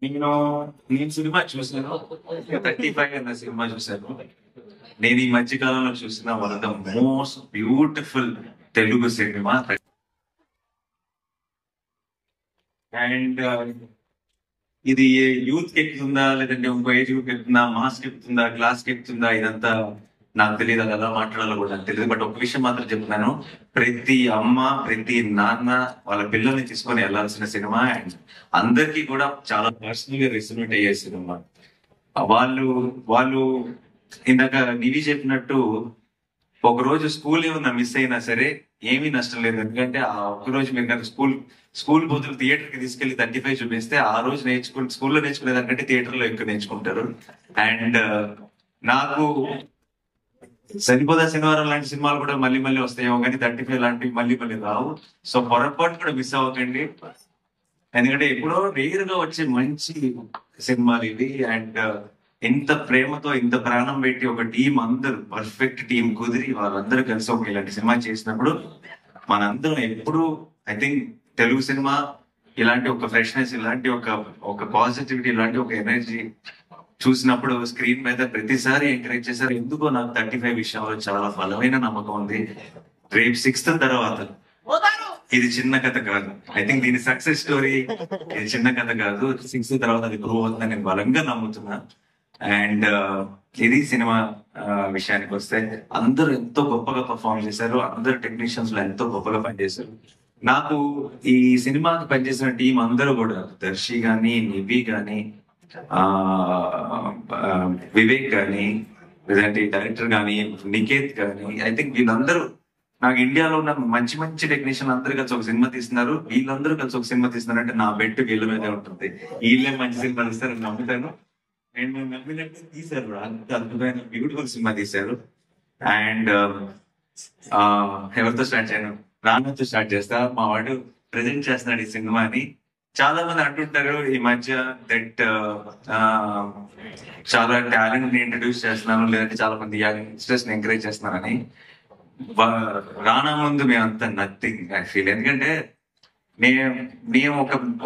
నేను నేను సినిమా చూసాను. 35 అన్న సినిమా చూసాను. నేను ఈ మధ్య కాలంలో చూసిన one of the most beautiful Telugu cinema. And ఇది యూత్ కి ఎక్కుతుందా లేదంటే ఇంకో ఏజ్ గ్రూప్ ఎక్కుతుందా, మాస్ కి ఎక్కుతుందా, క్లాస్ కి ఎక్కుతుందా, ఇదంతా నాకు తెలియదు. అది ఎలా మాట్లాడాలో కూడా నాకు తెలియదు. బట్ ఒక విషయం మాత్రం చెప్తున్నాను, ప్రతి అమ్మ ప్రతి నాన్న వాళ్ళ పిల్లల్ని తీసుకొని వెళ్ళాల్సిన సినిమా. అండ్ అందరికీ కూడా చాలా పర్సనల్ గా రెసొనేట్ అయ్యే సినిమా. వాళ్ళు వాళ్ళు ఇందాక నివి చెప్పినట్టు ఒక రోజు స్కూల్ ఏమన్నా మిస్ అయినా సరే ఏమీ నష్టం లేదు. ఎందుకంటే ఆ ఒక్క రోజు మీరు కనుక స్కూల్ బదులు థియేటర్ కి తీసుకెళ్లి 35 చూపిస్తే ఆ రోజు స్కూల్లో నేర్చుకునే దానికంటే థియేటర్ లో ఎక్కువ నేర్చుకుంటారు. అండ్ నాకు సరిపోదా శనివారం లాంటి సినిమాలు కూడా మళ్ళీ మళ్ళీ వస్తాయేమో, కానీ 35 లాంటివి మళ్ళీ మళ్ళీ రావు. సో పొరపాటు కూడా మిస్ అవ్వకండి. ఎందుకంటే ఎప్పుడో రేర్ గా వచ్చే మంచి సినిమాలు ఇవి. అండ్ ఇంత ప్రేమతో ఇంత ప్రాణం పెట్టి ఒక టీం, అందరూ పర్ఫెక్ట్ టీం కుదిరి వాళ్ళందరూ కలిసి ఒక ఇలాంటి సినిమా చేసినప్పుడు మనందరం ఎప్పుడు, ఐ థింక్ తెలుగు సినిమా ఇలాంటి ఒక ఫ్రెష్నెస్, ఇలాంటి ఒక పాజిటివిటీ, ఇలాంటి ఒక ఎనర్జీ చూసినప్పుడు స్క్రీన్ మీద ప్రతిసారి ఎంకరేజ్ చేశారు. ఎందుకో నాకు 35 విషయంలో చాలా బలమైన నమ్మకం ఉంది. రేపు 6th తర్వాత ఇది చిన్న కథ కాదు. ఐ థింక్ దీని సక్సెస్ స్టోరీ ఇది చిన్న కథ కాదు. 6th తర్వాత అది ప్రూవ్ అవుతుందని నేను బలంగా నమ్ముతున్నా. అండ్ ఇది సినిమా విషయానికి వస్తే అందరూ ఎంతో గొప్పగా పర్ఫామ్ చేశారు. అందరు టెక్నీషియన్స్ లో ఎంతో గొప్పగా పనిచేశారు. నాకు ఈ సినిమాకి పనిచేసిన టీం అందరూ కూడా, దర్శి గాని, నివి గాని, ఆ ఆ, వివేక్ గాని, లేదంటే డైరెక్టర్ గాని, నికేత్ గాని, ఐ థింక్ వీళ్ళందరూ నాకు ఇండియాలో ఉన్న మంచి మంచి టెక్నీషియన్ అందరూ కలిసి ఒక సినిమా తీస్తున్నారు. వీళ్ళందరూ కలిసి ఒక సినిమా తీస్తున్నారు అంటే నా బెట్ వీళ్ళ మీదే ఉంటుంది. వీళ్ళే మంచి సినిమాలు ఇస్తారని నమ్ముతాను. అండ్ మేము నమ్మినట్టు తీశారు కూడా. అంత అద్భుతమైన బ్యూటిఫుల్ సినిమా తీశారు. అండ్ ఎవరితో స్టార్ట్ చేయను, రానాతో స్టార్ట్ చేస్తా. మా వాడు ప్రెజెంట్ చేస్తున్నాడు ఈ సినిమాని. చాలా మంది అంటుంటారు ఈ మధ్య దట్ చాలా టాలెంట్ ని ఇంట్రడ్యూస్ చేస్తున్నాను, లేదంటే చాలా మంది యంగ్స్టర్స్ ని ఎంకరేజ్ చేస్తున్నారని. రానా ముందు మేమంతా నథింగ్ ఐ ఫీల్. ఎందుకంటే నేను నేను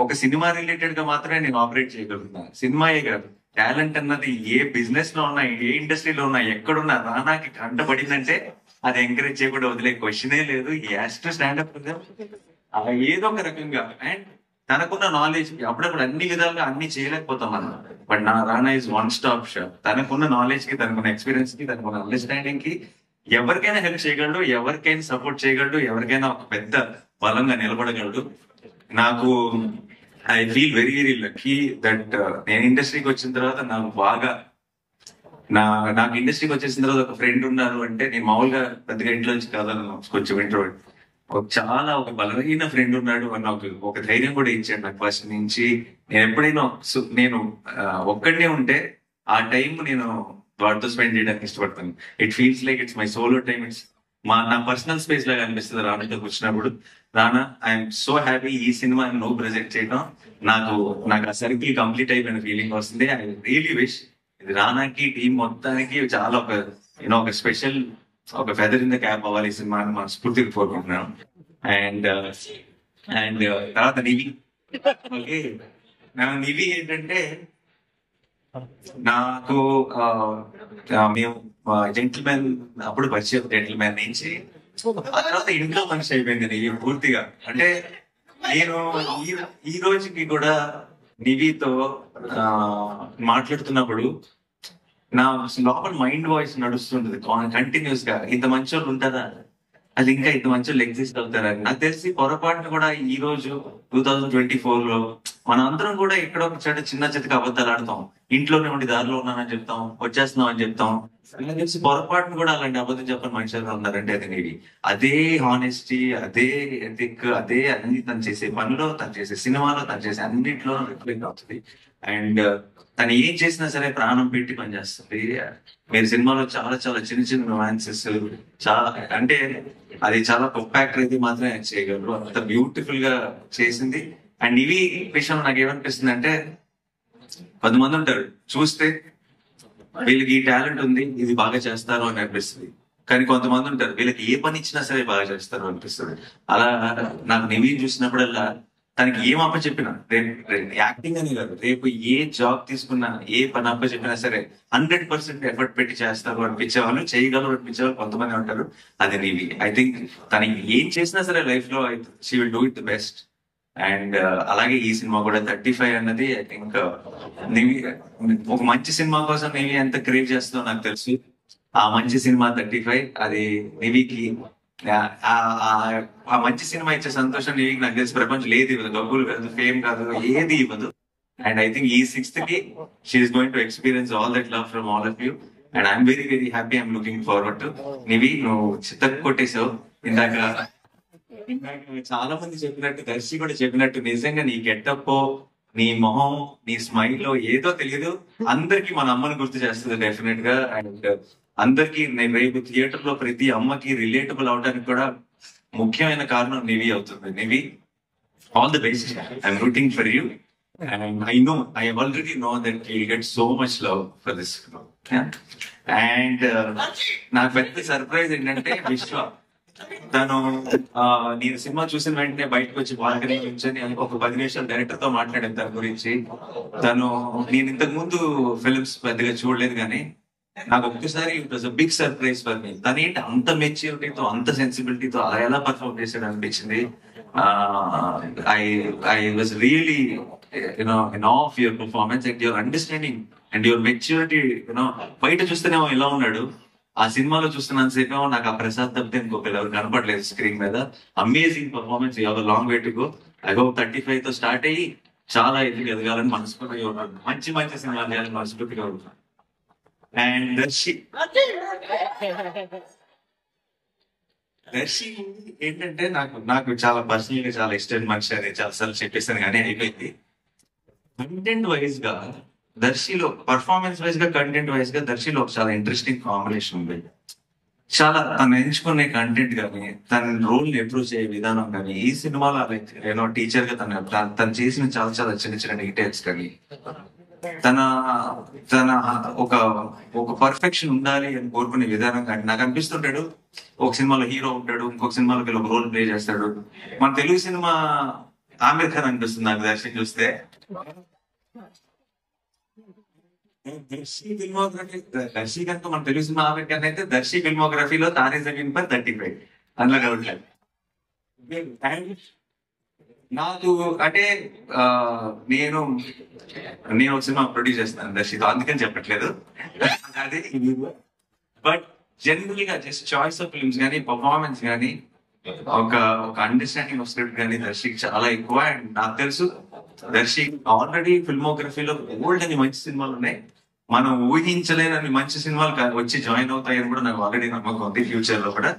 ఒక సినిమా రిలేటెడ్ గా మాత్రమే నేను ఆపరేట్ చేయగలుగుతున్నాను. సినిమాయే కాదు, టాలెంట్ అన్నది ఏ బిజినెస్ లో ఉన్నా, ఏ ఇండస్ట్రీలో ఉన్నా, ఎక్కడున్నా రానాకి కంటపడిందంటే అది ఎంకరేజ్ చేయకుండా వదిలే క్వశ్చనే లేదు. యాస్ టు స్టాండప్ ఏదో ఒక రకంగా. అండ్ తనకున్న నాలెడ్జ్ అప్పుడప్పుడు అన్ని విధాలుగా అన్ని చేయలేకపోతాం మనం. బట్ నా రానా ఇస్ వన్ స్టాప్ షాప్. తనకున్న నాలెడ్జ్ కి, తనకున్న ఎక్స్పీరియన్స్ కి, తనకున్న అండర్స్టాండింగ్ కి ఎవరికైనా హెల్ప్ చేయగలడు, ఎవరికైనా సపోర్ట్ చేయగలడు, ఎవరికైనా ఒక పెద్ద బలంగా నిలబడగలడు. నాకు I feel very very lucky that నేను ఇండస్ట్రీకి వచ్చిన తర్వాత నాకు ఇండస్ట్రీకి వచ్చేసిన తర్వాత ఒక ఫ్రెండ్ ఉన్నారు. అంటే నేను మామూలుగా పెద్దగా ఇంట్లో నుంచి కాదను, కొంచెం ఇంట్రోవర్ట్. చాలా ఒక బలమైన ఫ్రెండ్ ఉన్నాడు అన్న ఒక ధైర్యం కూడా ఇచ్చాడు నాకు ఫస్ట్ నుంచి. నేను ఎప్పుడైనా నేను ఒక్కడనే ఉంటే ఆ టైం నేను వాడితో స్పెండ్ చేయడానికి ఇష్టపడతాను. It feels like it's my solo time. It's నా పర్సనల్ స్పేస్ లాగా అనిపిస్తుంది రానాతో వచ్చినప్పుడు. రానా, ఐఎమ్ సో హ్యాపీ ఈ సినిమా నువ్వు ప్రెజెంట్ చేయడం. నాకు నాకు ఆ సర్కిల్ కంప్లీట్ అయిపోయిన ఫీలింగ్ వస్తుంది. ఐ రియలీ విష్ ఇది రానాకి టీం మొత్తానికి చాలా ఒక స్పెషల్, ఒక ఫెదర్ ఇన్ ద క్యాప్ అవ్వాలి ఈ సినిమా అని మనస్ఫూర్తిగా కోరుకుంటున్నాను. అండ్ అండ్ తర్వాత నివి. ఓకే, నివి ఏంటంటే నాకు మేము జెంటిల్మెన్ అప్పుడు పరిచయం, జెంటిల్మెన్ నుంచి ఆ తర్వాత ఇంట్లో మనిషి అయిపోయింది నివి పూర్తిగా. అంటే నేను ఈ రోజుకి కూడా నివితో మాట్లాడుతున్నప్పుడు నా లోపల మైండ్ వాయిస్ నడుస్తుంటది కంటిన్యూస్ గా. ఇంత మంచి వాళ్ళు ఉంటారా, అది ఇంకా ఇంత మంచి వాళ్ళు ఎగ్జిస్ట్ అవుతారని. నాకు తెలిసి పొరపాటున కూడా ఈ రోజు 2024 లో మనం అందరం కూడా ఎక్కడో ఒక చోట చిన్న చితక అబద్ధాలు ఆడతాం. ఇంట్లోనే ఉండి దారిలో ఉన్నానని చెప్తాం, వచ్చేస్తున్నాం అని చెప్తాం. నాకు తెలిసి పొరపాటును కూడా అలాంటి అబద్ధం చెప్పని మనుషులు ఉన్నారంటే అది నీవి. అదే హానెస్టీ, అదే ఎథిక్, అదే అన్ని తను చేసే పనిలో, తను చేసే సినిమాలో, తను చేసే అన్నింటిలో రిఫ్లెక్ట్ అవుతుంది. అండ్ తను ఏం చేసినా సరే ప్రాణం పెట్టి పనిచేస్తుంది. మీరు సినిమాలో చాలా చాలా చిన్న చిన్న రొమాన్సెస్ చాలా, అంటే అది చాలా గొప్ప యాక్టర్ అయితే మాత్రమే ఆయన చేయగలరు. అంత బ్యూటిఫుల్ గా చేసింది. అండ్ ఇవి విషయంలో నాకు ఏమనిపిస్తుంది అంటే, కొంతమంది ఉంటారు చూస్తే వీళ్ళకి ఈ టాలెంట్ ఉంది, ఇది బాగా చేస్తారు అని అనిపిస్తుంది. కానీ కొంతమంది ఉంటారు వీళ్ళకి ఏ పని ఇచ్చినా సరే బాగా చేస్తారు అనిపిస్తుంది. అలా నాకు నివిని చూసినప్పుడల్లా తనకి ఏం అప్ప చెప్పినా రేపు యాక్టింగ్ అని కాదు, రేపు ఏ జాబ్ తీసుకున్నా, ఏ పని అప్ప చెప్పినా సరే 100% ఎఫర్ట్ పెట్టి చేస్తారు అనిపించే వాళ్ళు, చేయగలరు అనిపించే వాళ్ళు కొంతమంది ఉంటారు. అది నీవి. ఐ థింక్ తనకి ఏం చేసినా సరే లైఫ్ లో she will do it the best. And అలాగే ఈ సినిమా కూడా 35 అన్నది ఐ థింక్ నీవి ఒక మంచి సినిమా కోసం నీవి ఎంత క్రేవ్ చేస్తుందో నాకు తెలుసు. ఆ మంచి సినిమా 35 అది నివికి ఆ మంచి సినిమా ఇచ్చే సంతోషం నీకు నాకు తెలిసి ప్రపంచం ఏది ఇవ్వదు, డబ్బులు కాదు, ఫేమ్ కాదు, ఏది ఇవ్వదు. అండ్ ఐ థింక్ ఈ 6th కి she's going to experience all that love from all of you. And I'm very very happy, I'm looking forward to. Nivi నువ్వు చిత్త కొట్టేసావు ఇందాక. చాలా మంది చెప్పినట్టు, దర్శి కూడా చెప్పినట్టు, నిజంగా నీ గెటప్, నీ మొహం, నీ స్మైల్ లో ఏదో తెలియదు, అందరికి మన అమ్మని గుర్తు చేస్తుంది డెఫినెట్ గా. అండ్ అందరికి నేను రేపు థియేటర్ లో ప్రతి అమ్మకి రిలేటబుల్ అవడానికి కూడా ముఖ్యమైన కారణం నివి అవుతుంది. Nivi, all the best. I'm rooting for you. And I already know that you get so much love for this. And నాకు పెద్ద సర్ప్రైజ్ ఏంటంటే విశ్వ, తను నేను సినిమా చూసిన వెంటనే బయటకు వచ్చి బాల్కనీ నుంచొని ఒక 10 నిమిషాలు డైరెక్టర్ తో మాట్లాడాను తన గురించి. నేను ఇంతకు ముందు ఫిల్మ్స్ పెద్దగా చూడలేదు, కానీ నాకు ఒక్కసారి it was a big surprise for me. తనేంటి అంత మెచ్యూరిటీతో, అంత సెన్సిబిలిటీతో అలా ఎలా పర్ఫార్మ్ చేశాడు అనిపించింది. I was really in awe of your performance and your understanding and your maturity. బయట చూస్తేనేమో ఇలా ఉన్నాడు, ఆ సినిమాలో చూస్తున్నాను సేపు నాకు ఆ ప్రసాద్ తప్పితే ఇంకొక ఎవరు కనపడలేదు స్క్రీన్ మీద. Amazing performance, you have a long way to go. I hope 35 తో స్టార్ట్ అయ్యి చాలా ఎదుగు ఎదగాలని మనస్ఫూర్తిగా ఉన్నాను. మంచి మంచి సినిమాలు చేయాలని మనస్ఫూర్తిగా ఉన్నాను. అండ్ దర్శి ఏంటంటే నాకు చాలా పర్సనల్ గా చాలా ఇష్టం మనిషి, అది చాలా సార్లు చెప్పేస్తాను కానీ అయిపోయింది. కంటెంట్ వైజ్ గా దర్శిలో, పర్ఫార్మెన్స్ వైజ్ గా, కంటెంట్ వైజ్ గా దర్శిలో ఒక చాలా ఇంట్రెస్టింగ్ కాంబినేషన్ ఉంది. చాలా తను ఎంచుకునే కంటెంట్ కానీ, తన రోల్ ని అప్రోచ్ అయ్యే విధానం కానీ, ఈ సినిమాలో టీచర్ గా తను చేసిన చాలా చాలా చిన్న చిన్న డీటెయిల్స్ కానీ, తన తన ఒక ఒక పర్ఫెక్షన్ ఉండాలి అని కోరుకునే విధానం కానీ నాకు అనిపిస్తుంటాడు. ఒక సినిమాలో హీరో ఉంటాడు, ఇంకొక సినిమాలో ఒక రోల్ ప్లే చేస్తాడు. మన తెలుగు సినిమా ఆమిర్ ఖాన్ అనిపిస్తుంది నాకు దర్శి చూస్తే. దర్శి కనుక మన తెలుగు సినిమా ఆమిర్ ఖాన్ అయితే, దర్శి ఫిల్మోగ్రఫీలో తానే జమీన్ పర్ 35 అందులో ఉంటాడు. నాకు అంటే నేను ఒక సినిమా ప్రొడ్యూస్ చేస్తాను దర్శితో, అందుకని చెప్పట్లేదు అదే. బట్ జనరల్ గా జస్ట్ చాయిస్ ఆఫ్ ఫిల్మ్స్ కానీ, పర్ఫార్మెన్స్ కానీ, ఒక అండర్స్టాండింగ్ ఆఫ్ స్క్రిప్ట్ కానీ దర్శికి చాలా ఎక్కువ. అండ్ నాకు తెలుసు దర్శి ఆల్రెడీ ఫిల్మోగ్రఫీలో ఓల్డ్ అని మంచి సినిమాలు ఉన్నాయి, మనం ఊహించలేనని మంచి సినిమాలు వచ్చి జాయిన్ అవుతాయని కూడా నాకు ఆల్రెడీ నమ్మకం ఉంది. ఫ్యూచర్ లో కూడా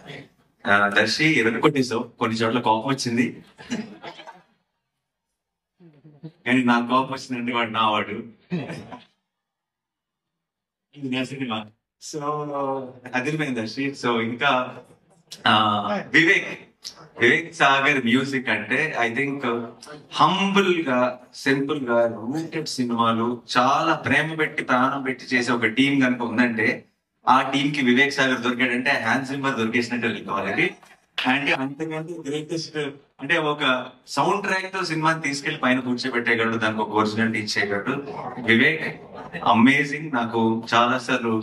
దర్శి ఎదుర్కొట్టేసావు, కొన్ని చోట్ల కోపం వచ్చింది కానీ నాకు కోపం వచ్చిందంటే వాడు నా వాడు. సినిమా సో అదిరిపోయింది దర్శి. సో ఇంకా వివేక్ సాగర్ మ్యూజిక్ అంటే ఐ థింక్ హంబుల్ గా, సింపుల్ గా, రూటెడ్ సినిమాలు చాలా ప్రేమ పెట్టి ప్రాణం పెట్టి చేసే ఒక టీం కనుక ఉందంటే, ఆ టీం కి వివేక్ సాగర్ దొరికాడంటే హ్యాన్స్ జిమ్మర్ దొరికేసినట్టు వెళ్ళిపోవాలి. అంటే అంతకంటే గ్రేటెస్ట్ అంటే ఒక సౌండ్ ట్రాక్ తో సినిమాని తీసుకెళ్లి పైన కూర్చోబెట్టేయగలడు, దానికి ఒక ఒరిజినాలిటీ ఇచ్చేయగలడు వివేక్. అమేజింగ్. నాకు చాలా సార్లు